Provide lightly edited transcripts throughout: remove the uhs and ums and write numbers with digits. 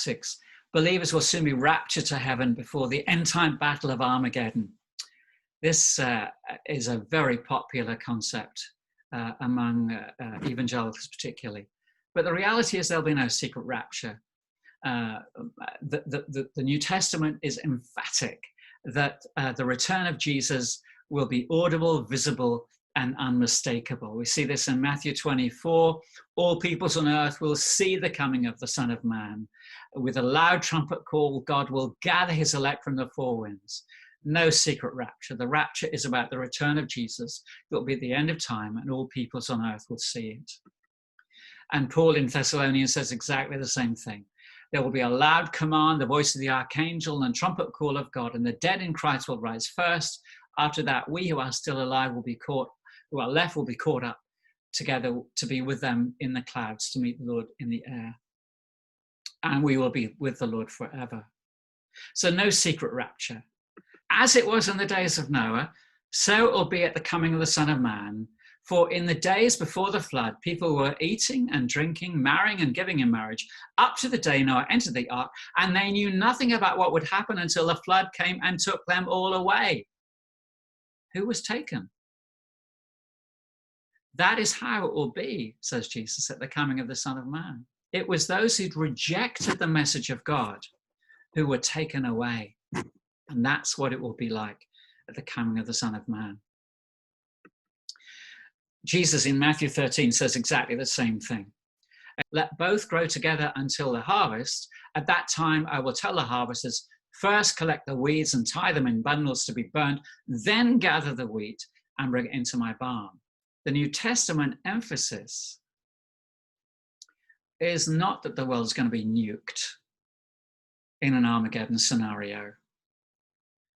apocalyptics, believers will soon be raptured to heaven before the end-time battle of Armageddon. This is a very popular concept among evangelicals particularly. But the reality is there'll be no secret rapture. The New Testament is emphatic that the return of Jesus will be audible, visible, and unmistakable. We see this in Matthew 24. All peoples on earth will see the coming of the Son of Man. With a loud trumpet call, God will gather his elect from the four winds. No secret rapture. The rapture is about the return of Jesus. It will be at the end of time, and all peoples on earth will see it. And Paul in Thessalonians says exactly the same thing. There will be a loud command, the voice of the archangel, and trumpet call of God, and the dead in Christ will rise first. After that, we who are still alive will be caught, who are left will be caught up together to be with them in the clouds to meet the Lord in the air. And we will be with the Lord forever. So no secret rapture. As it was in the days of Noah, so it will be at the coming of the Son of Man. For in the days before the flood, people were eating and drinking, marrying and giving in marriage, up to the day Noah entered the ark, and they knew nothing about what would happen until the flood came and took them all away. Who was taken? That is how it will be, says Jesus, at the coming of the Son of Man. It was those who'd rejected the message of God who were taken away. And that's what it will be like at the coming of the Son of Man. Jesus in Matthew 13 says exactly the same thing. Let both grow together until the harvest. At that time, I will tell the harvesters, first collect the weeds and tie them in bundles to be burnt, then gather the wheat and bring it into my barn. The New Testament emphasis is not that the world is going to be nuked in an Armageddon scenario.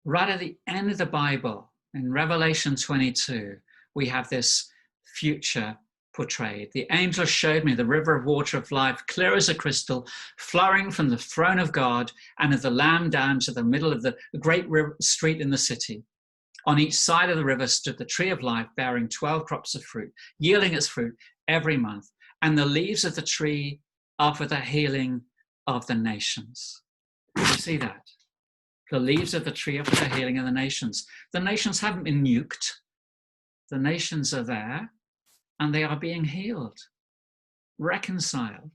Right at the end of the Bible, in Revelation 22, we have this future portrayed. The angel showed me the river of water of life, clear as a crystal, flowing from the throne of God and of the Lamb down to the middle of the great street in the city. On each side of the river stood the tree of life, bearing 12 crops of fruit, yielding its fruit every month. And the leaves of the tree are for the healing of the nations. You see that? The leaves of the tree are for the healing of the nations. The nations haven't been nuked. The nations are there, and they are being healed, reconciled,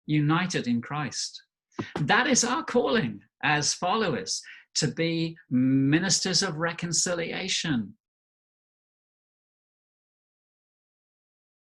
united in Christ. That is our calling as followers, to be ministers of reconciliation,